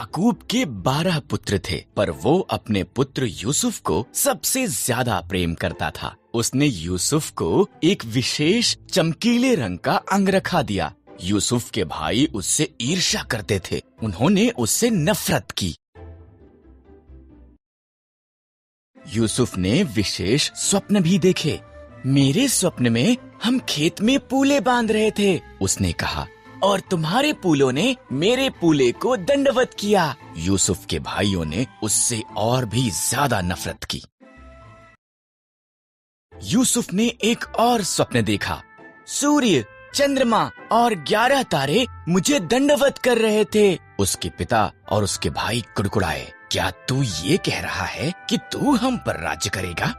याकूब के 12 पुत्र थे, पर वो अपने पुत्र यूसुफ को सबसे ज्यादा प्रेम करता था। उसने यूसुफ को एक विशेष चमकीले रंग का अंगरखा दिया। यूसुफ के भाई उससे ईर्ष्या करते थे। उन्होंने उससे नफरत की। यूसुफ ने विशेष स्वप्न भी देखे। मेरे स्वप्न में हम खेत में पूले बांध रहे थे, उसने कहा, और तुम्हारे पूलों ने मेरे पूले को दंडवत किया। यूसुफ के भाइयों ने उससे और भी ज्यादा नफरत की। यूसुफ ने एक और स्वप्न देखा। सूर्य, चंद्रमा और 11 तारे मुझे दंडवत कर रहे थे। उसके पिता और उसके भाई कुड़कुड़ाए, क्या तू ये कह रहा है कि तू हम पर राज्य करेगा?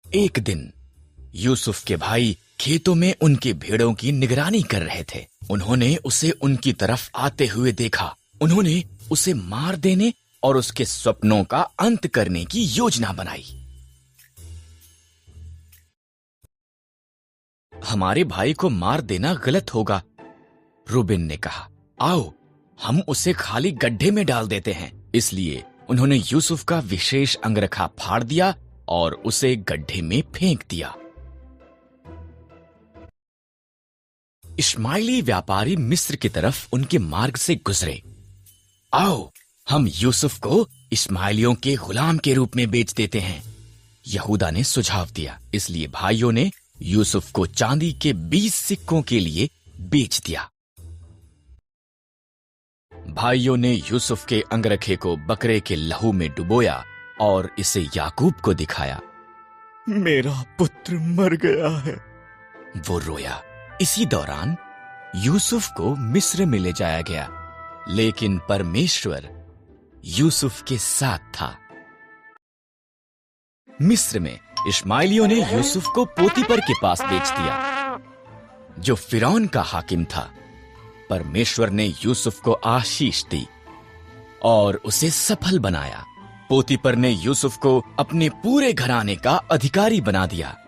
एक दिन यूसुफ के भाई खेतों में उनके भेड़ों की निगरानी कर रहे थे। उन्होंने उसे उनकी तरफ आते हुए देखा। उन्होंने उसे मार देने और उसके स्वप्नों का अंत करने की योजना बनाई। हमारे भाई को मार देना गलत होगा, रूबेन ने कहा। आओ हम उसे खाली गड्ढे में डाल देते हैं। इसलिए उन्होंने यूसुफ का विशेष अंगरखा फाड़ दिया और उसे गड्ढे में फेंक दिया। इश्माइली व्यापारी मिस्र की तरफ उनके मार्ग से गुजरे। आओ हम यूसुफ को इश्माइलियों के गुलाम के रूप में बेच देते हैं, यहूदा ने सुझाव दिया। इसलिए भाइयों ने यूसुफ को चांदी के 20 सिक्कों के लिए बेच दिया। भाइयों ने यूसुफ के अंगरखे को बकरे के लहू में डुबोया और इसे याकूब को दिखाया। मेरा पुत्र मर गया है, वो रोया। इसी दौरान यूसुफ को मिस्र में ले जाया गया, लेकिन परमेश्वर यूसुफ के साथ था। मिस्र में इश्माइलियों ने यूसुफ को पोतीपर के पास बेच दिया, जो फिरौन का हाकिम था। परमेश्वर ने यूसुफ को आशीष दी और उसे सफल बनाया। पोतीपर ने यूसुफ को अपने पूरे घराने का अधिकारी बना दिया।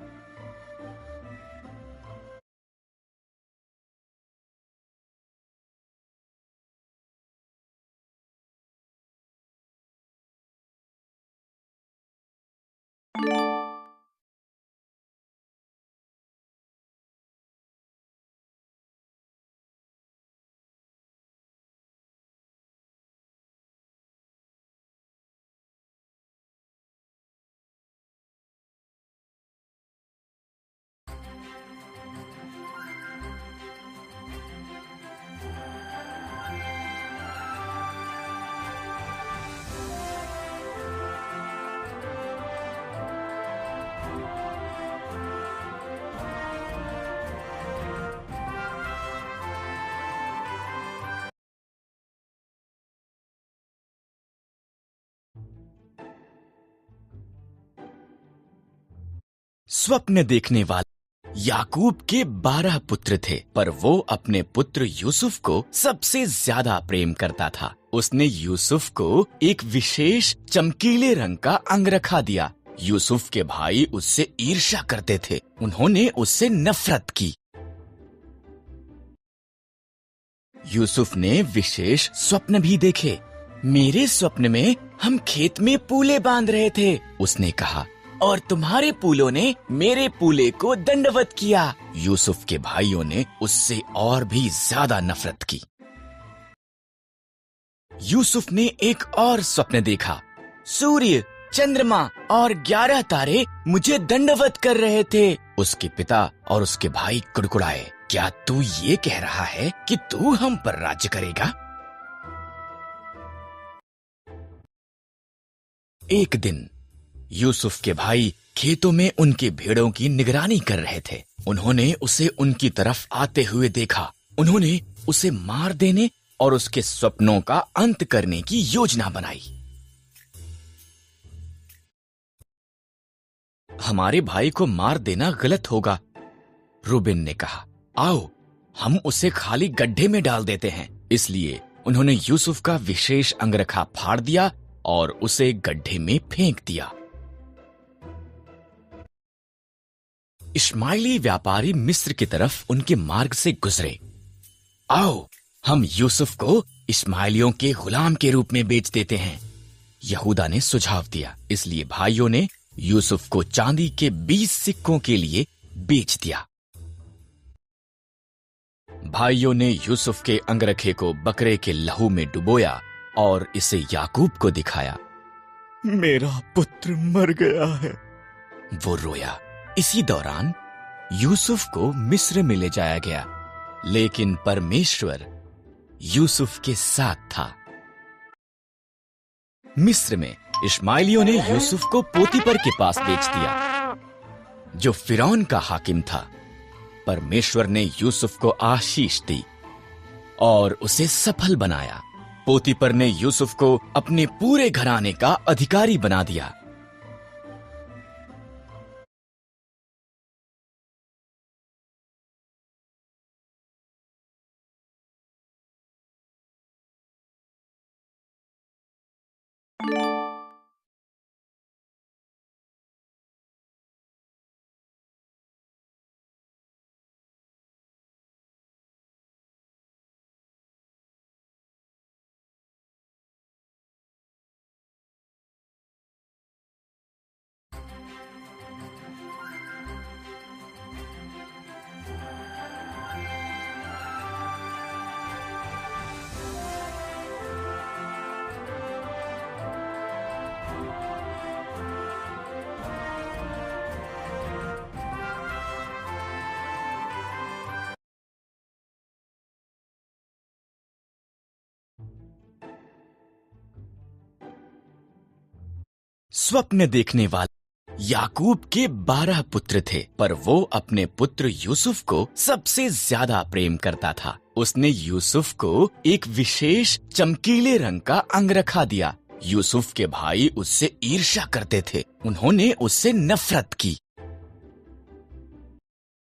स्वप्न देखने वाले याकूब के 12 पुत्र थे, पर वो अपने पुत्र यूसुफ को सबसे ज्यादा प्रेम करता था। उसने यूसुफ को एक विशेष चमकीले रंग का अंगरखा दिया। यूसुफ के भाई उससे ईर्ष्या करते थे। उन्होंने उससे नफरत की। यूसुफ ने विशेष स्वप्न भी देखे। मेरे स्वप्न में हम खेत में पूले बांध रहे थे, उसने कहा, और तुम्हारे पूलों ने मेरे पूले को दंडवत किया। यूसुफ के भाइयों ने उससे और भी ज्यादा नफरत की। यूसुफ ने एक और स्वप्न देखा। सूर्य, चंद्रमा और 11 तारे मुझे दंडवत कर रहे थे। उसके पिता और उसके भाई कुड़कुड़ाए, क्या तू ये कह रहा है कि तू हम पर राज्य करेगा? एक दिन यूसुफ के भाई खेतों में उनके भेड़ों की निगरानी कर रहे थे। उन्होंने उसे उनकी तरफ आते हुए देखा। उन्होंने उसे मार देने और उसके स्वप्नों का अंत करने की योजना बनाई। हमारे भाई को मार देना गलत होगा, रूबेन ने कहा। आओ हम उसे खाली गड्ढे में डाल देते हैं। इसलिए उन्होंने यूसुफ का विशेष अंगरखा फाड़ दिया और उसे गड्ढे में फेंक दिया। इश्माइली व्यापारी मिस्र की तरफ उनके मार्ग से गुजरे। आओ हम यूसुफ को इस्माइलियों के गुलाम के रूप में बेच देते हैं। यहूदा ने सुझाव दिया। इसलिए भाइयों ने यूसुफ को चांदी के 20 सिक्कों के लिए बेच दिया। भाइयों ने यूसुफ के अंगरखे को बकरे के लहू में डुबोया और इसे याकूब को दिखाया। मेरा पुत्र मर गया है। वो रोया। इसी दौरान यूसुफ को मिस्र में ले जाया गया, लेकिन परमेश्वर यूसुफ के साथ था। मिस्र में इश्माइलियों ने यूसुफ को पोतीपर के पास बेच दिया, जो फिरौन का हाकिम था। परमेश्वर ने यूसुफ को आशीष दी और उसे सफल बनाया। पोतीपर ने यूसुफ को अपने पूरे घराने का अधिकारी बना दिया। स्वप्न देखने वाले याकूब के 12 पुत्र थे, पर वो अपने पुत्र यूसुफ को सबसे ज्यादा प्रेम करता था। उसने यूसुफ को एक विशेष चमकीले रंग का अंगरखा दिया। यूसुफ के भाई उससे ईर्ष्या करते थे। उन्होंने उससे नफरत की।